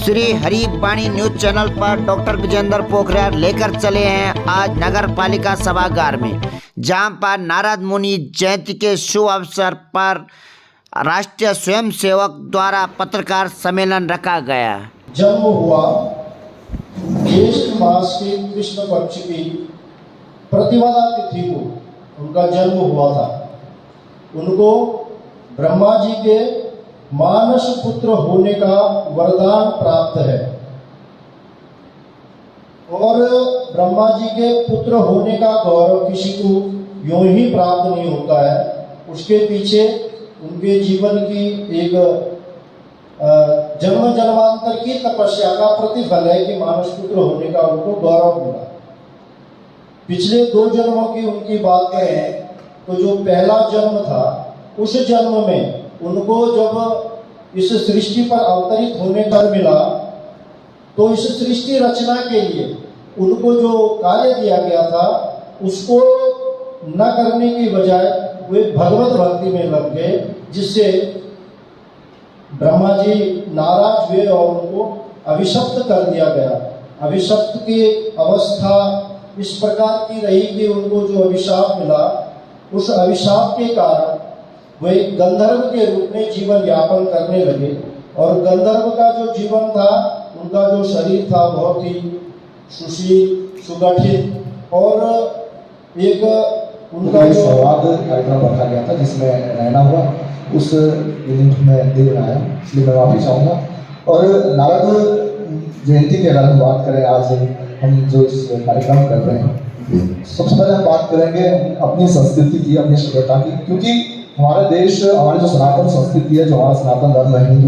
श्री हरि वाणी news channel पर doctor Vijendra Pokhriyal लेकर चले हैं आज नगर पालिका सभागार में, जहां पर नारद मुनि जयंती के शुभ अवसर पर राष्ट्रीय स्वयंसेवक द्वारा पत्रकार सम्मेलन रखा गया। जन्म हुआ ज्येष्ठ मास के कृष्ण पक्ष की प्रतिपदा तिथि को उनका जन्म हुआ था। उनको ब्रह्मा जी के मानस पुत्र होने का वरदान प्राप्त है और ब्रह्मा जी के पुत्र होने का गौरव किसी को यूं ही प्राप्त नहीं होता है। उसके पीछे उनके जीवन की एक जन्म जन्मांतर की तपस्या का प्रतिफल है कि मानस पुत्र होने का उनको गौरव मिला। पिछले 2 जन्मों की उनकी बात करें तो जो पहला जन्म था उस जन्म में उनको जब इस सृष्टि पर अवतरित होने का मिला तो इस सृष्टि रचना के लिए उनको जो कार्य दिया गया था उसको न करने की बजाय वे भगवत भक्ति में लग गए, जिससे ब्रह्मा जी नाराज हुए और उनको अभिशप्त कर दिया गया। अभिशप्त की अवस्था इस प्रकार की रही कि उनको जो अभिशाप मिला उस अभिशाप के कारण वे गंधर्व के रूप में जीवन यापन करने लगे और गंधर्व का जो जीवन था, उनका जो शरीर था बहुत ही सुशील सुगठित और एक उनका जो कार्यक्रम रखा गया था जिसमें रहना हुआ उस यूनिट में दे रहा है, इसलिए मैं माफी चाहूँगा। और नारद जयंती की अगर हम बात करें, आज हम जो इस कार्यक्रम कर रहे हैं, सबसे पहले हम बात करेंगे अपनी संस्कृति की, अपनी सभ्यता की, क्योंकि हमारा देश, हमारी जो सनातन संस्कृति है, जो हमारा सनातन धर्म है, हिंदू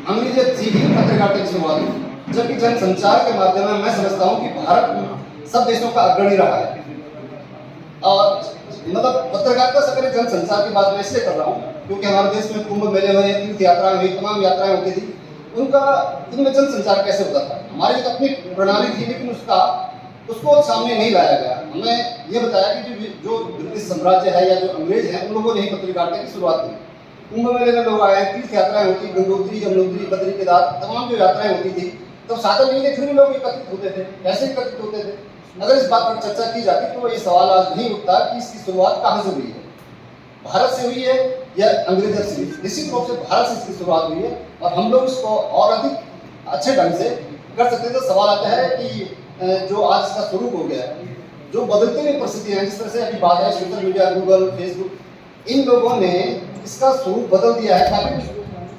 अंग्रेजत से ही पत्रकारिता की शुरुआत हुई, जबकि जनसंचार के माध्यम में मैं समझता हूँ कि भारत सब देशों का अग्रणी रहा है। और मतलब पत्रकारिता से अगर जनसंचार की बात मैं इसलिए कर रहा हूँ क्योंकि हमारे देश में कुंभ मेले हुए, तीर्थ यात्राएं हुई, तमाम यात्राएं होती थी, इनमें जनसंचार कैसे होता था। हमारी एक अपनी प्रणाली थी लेकिन उसको सामने नहीं लाया गया। हमें यह बताया कि जो ब्रिटिश साम्राज्य है या जो अंग्रेज हैं उन लोगों ने ही पत्रकारिता की शुरुआत की। कुंभ मेले में लोग आए, तीर्थ यात्राएं होती, गंगोत्री, यमुनोत्री, बद्री, केदार, तमाम जो यात्राएं होती थी, तब साधन नहीं थे, फिर भी लोग एकत्रित होते थे। कैसे एकत्रित होते थे? अगर इस बात पर चर्चा की जाती तो ये सवाल आज नहीं उठता कि इसकी शुरुआत कहाँ से हुई है, भारत से हुई है या अंग्रेजों से हुई। निश्चित रूप से भारत से इसकी शुरुआत हुई है और हम लोग इसको और अधिक अच्छे ढंग से कर सकते हैं। तो सवाल आता है कि जो आज इसका स्वरूप हो गया है, जो बदलती हुई परिस्थितियां हैं, जिस तरह से अभी बात है सोशल मीडिया, गूगल, फेसबुक, इन लोगों ने इसका स्वरूप बदल दिया है, काफी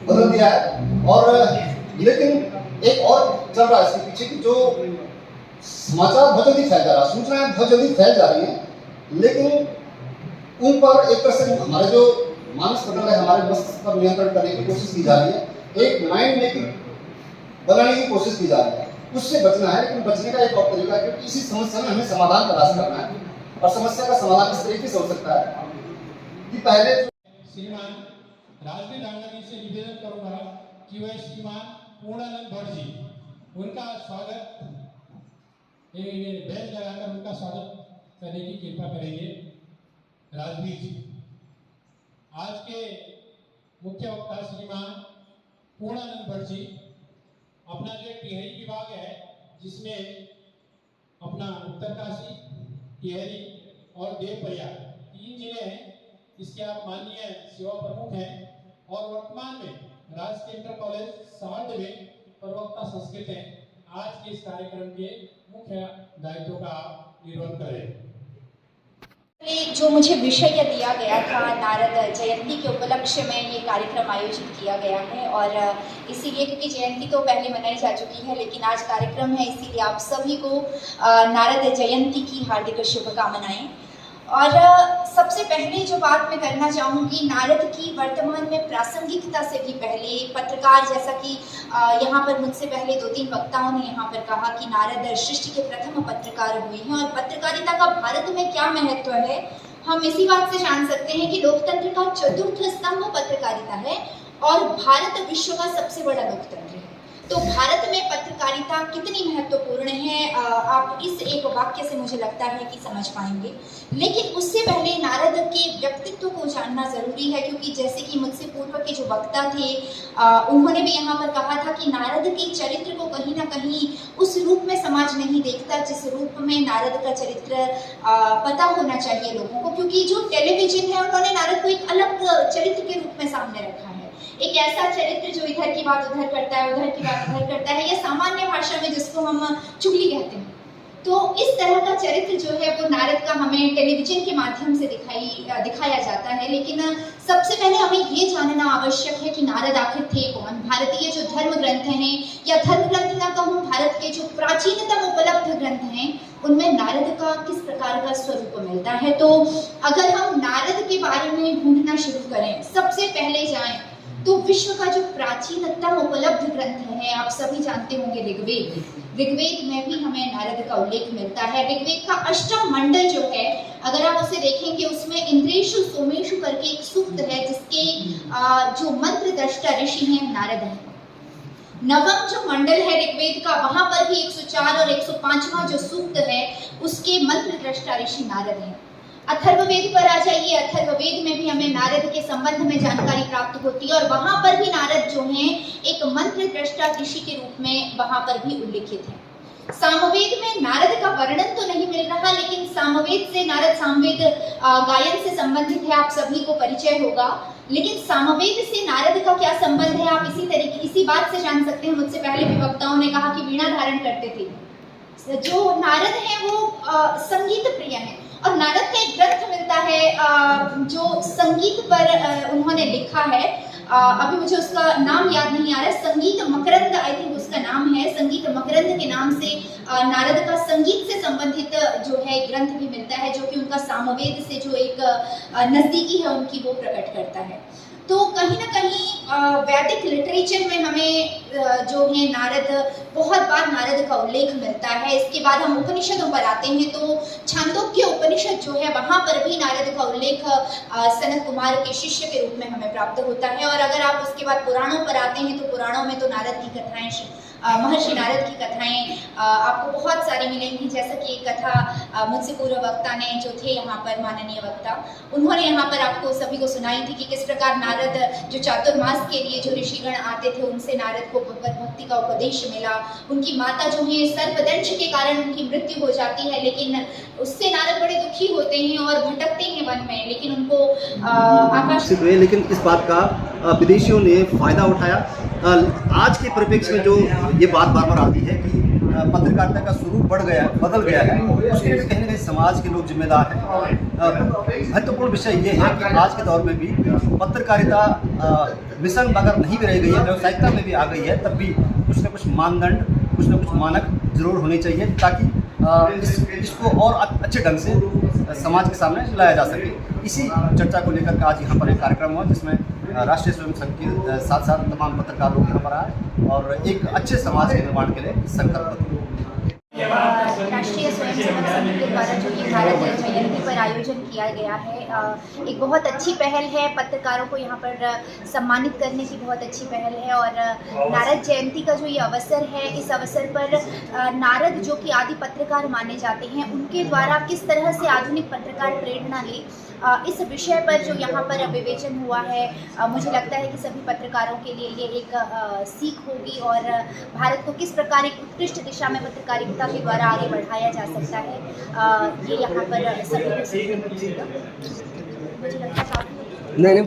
बदल दिया है। और लेकिन एक और चल रहा है इसके पीछे कि जो समाचार बहुत जल्दी फैल जा रहा है, सूचनाएं बहुत जल्दी फैल जा रही हैं, लेकिन उन पर एक तरह से हमारे जो मानस मंडल है, हमारे मस्तिष्क पर नियंत्रण करने की कोशिश की जा रही है, एक माइंड मेकिंग बनाने की कोशिश की जा रही है। उससे बचना है, लेकिन बचने का एक और तरीका है क्योंकि इसी समस्या में हमें समाधान तलाश करना है। और समस्या का समाधान इस तरीके से हो सकता है कि पहले श्रीमान राजवीर डांगा जी से निवेदन करूंगा कि वह श्रीमान पूर्णानंद भट्ट जी, उनका स्वागत बेंच लगाकर उनका स्वागत करने की कृपा करेंगे। राजवीर जी, आज के मुख्य वक्ता श्रीमान पूर्णानंद भट्ट जी, अपना जो टिहरी विभाग है जिसमें अपना उत्तरकाशी, टिहरी और देवप्रयाग 3 जिले हैं, इसके आप माननीय सेवा प्रमुख हैं और वर्तमान में राजकीय इंटर कॉलेज साहड में प्रवक्ता संस्कृत हैं। आज के इस कार्यक्रम के मुख्य दायित्व का निर्वहन करें। जो मुझे विषय दिया गया था, नारद जयंती के उपलक्ष्य में ये कार्यक्रम आयोजित किया गया है और इसीलिए क्योंकि जयंती तो पहले मनाई जा चुकी है, लेकिन आज कार्यक्रम है, इसीलिए आप सभी को नारद जयंती की हार्दिक शुभकामनाएं। और सबसे पहले जो बात मैं करना चाहूँगी, नारद की वर्तमान में प्रासंगिकता से भी पहले एक पत्रकार, जैसा कि यहाँ पर मुझसे पहले 2-3 वक्ताओं ने यहाँ पर कहा कि नारद सृष्टि के प्रथम पत्रकार हुए हैं और पत्रकारिता का भारत में क्या महत्व है, हम इसी बात से जान सकते हैं कि लोकतंत्र का चतुर्थ स्तंभ पत्रकारिता है और भारत विश्व का सबसे बड़ा लोकतंत्र है। तो भारत में पत्रकारिता कितनी महत्वपूर्ण है आप इस एक वाक्य से मुझे लगता है कि समझ पाएंगे। लेकिन उससे पहले नारद के व्यक्तित्व को जानना जरूरी है, क्योंकि जैसे कि मुझसे पूर्व के जो वक्ता थे उन्होंने भी यहाँ पर कहा था कि नारद के चरित्र को कहीं ना कहीं उस रूप में समाज नहीं देखता जिस रूप में नारद का चरित्र पता होना चाहिए लोगों को, क्योंकि जो टेलीविजन है उन्होंने नारद को एक अलग चरित्र के रूप में सामने रखा है। एक ऐसा चरित्र जो इधर की बात उधर करता है, उधर की बात उधर करता है, या सामान्य भाषा में जिसको हम चुगली कहते हैं। तो इस तरह का चरित्र जो है वो नारद का हमें टेलीविजन के माध्यम से दिखाया जाता है। लेकिन सबसे पहले हमें ये जानना आवश्यक है कि नारद आखिर थे कौन। भारतीय जो धर्म ग्रंथ हैं, या धर्म ग्रंथ ना कहूँ, भारत के जो प्राचीनतम उपलब्ध ग्रंथ हैं, उनमें नारद का किस प्रकार का स्वरूप मिलता है। तो अगर हम नारद के बारे में ढूंढना शुरू करें, सबसे पहले जाएं तो विश्व का जो प्राचीनतम उपलब्ध ग्रंथ है, आप सभी जानते होंगे, ऋग्वेद। ऋग्वेद में भी हमें नारद का उल्लेख मिलता है। ऋग्वेद का अष्टम मंडल जो है, अगर आप उसे देखेंगे, उसमें इंद्रेशु सोमेशु करके एक सूक्त है जिसके जो मंत्र दृष्टा ऋषि हैं नारद हैं। नवम जो मंडल है ऋग्वेद का, वहां पर भी 104 और 105वां जो सूक्त है उसके मंत्र दृष्टा ऋषि नारद हैं। अथर्ववेद पर आ जाइए, अथर्ववेद में भी हमें नारद के संबंध में जानकारी प्राप्त होती है, और वहां पर भी नारद जो हैं एक मंत्र दृष्टा ऋषि के रूप में वहां पर भी उल्लिखित है। सामवेद में नारद का वर्णन तो नहीं मिल रहा, लेकिन सामवेद से नारद सामवेद गायन से संबंधित है, आप सभी को परिचय होगा। लेकिन सामवेद से नारद का क्या संबंध है, आप इसी बात से जान सकते हैं। मुझसे पहले भी वक्ताओं ने कहा कि वीणा धारण करते थे। जो नारद है वो संगीत प्रिय है, और नारद का एक ग्रंथ मिलता है जो संगीत पर उन्होंने लिखा है। अभी मुझे उसका नाम याद नहीं आ रहा है, संगीत मकरंद आई थिंक उसका नाम है। संगीत मकरंद के नाम से नारद का संगीत से संबंधित जो है ग्रंथ भी मिलता है, जो कि उनका सामवेद से जो एक नजदीकी है उनकी, वो प्रकट करता है। तो कहीं ना कहीं वैदिक लिटरेचर में हमें जो है नारद, बहुत बार नारद का उल्लेख मिलता है। इसके बाद हम उपनिषदों पर आते हैं तो छांदोग्य उपनिषद जो है वहाँ पर भी नारद का उल्लेख सनत कुमार के शिष्य के रूप में हमें प्राप्त होता है। और अगर आप उसके बाद पुराणों पर आते हैं तो पुराणों में तो नारद की कथाएं, महर्षि नारद की कथाएं आपको बहुत सारी मिलेंगी। जैसा कि एक कथा मुझसे पूर्व वक्ता ने जो थे यहाँ पर, माननीय वक्ता, उन्होंने यहाँ पर आपको सभी को सुनाई थी कि किस प्रकार नारद जो चातुर्मास के लिए जो ऋषिगण आते थे उनसे नारद को भगवत भक्ति का उपदेश मिला। उनकी माता जो है सर्पदंश के कारण उनकी मृत्यु हो जाती है, लेकिन उससे नारद बड़े दुखी होते हैं और भटकते हैं वन में, लेकिन उनको आकाश। लेकिन इस बात का विदेशियों ने फायदा उठाया। आज के परिप्रेक्ष्य में जो ये बात बार बार आती है कि पत्रकारिता का स्वरूप बदल गया है, उसके लिए कहीं ना कहीं समाज के लोग जिम्मेदार हैं। महत्वपूर्ण विषय ये है कि आज के दौर में भी पत्रकारिता मिशन अगर नहीं भी रह गई है, व्यावसायिकता में भी आ गई है, तब भी कुछ ना कुछ मानदंड, कुछ ना कुछ मानक जरूर होने चाहिए, ताकि इसको और अच्छे ढंग से समाज के सामने लाया जा सके। इसी चर्चा को लेकर आज यहाँ पर एक कार्यक्रम हुआ जिसमें राष्ट्रीय स्वयं संघ के साथ साथ तमाम पत्रकार लोग यहाँ पर आए और एक अच्छे समाज के निर्माण के लिए संकल्पबद्ध हुए। राष्ट्रीय स्वयंसेवक संघ के द्वारा जो ये नारद जयंती पर आयोजन किया गया है, एक बहुत अच्छी पहल है। पत्रकारों को यहाँ पर सम्मानित करने की बहुत अच्छी पहल है। और नारद जयंती का जो ये अवसर है, इस अवसर पर नारद जो कि आदि पत्रकार माने जाते हैं, उनके द्वारा किस तरह से आधुनिक पत्रकार प्रेरणा ले, इस विषय पर जो यहाँ पर विवेचन हुआ है, मुझे लगता है कि सभी पत्रकारों के लिए ये एक सीख होगी और भारत को किस प्रकार एक उत्कृष्ट दिशा में पत्रकारिता के द्वारा आगे बढ़ाया जा सकता है, ये यहाँ पर सभी को सीखने को मिलेगा। मुझे लगता है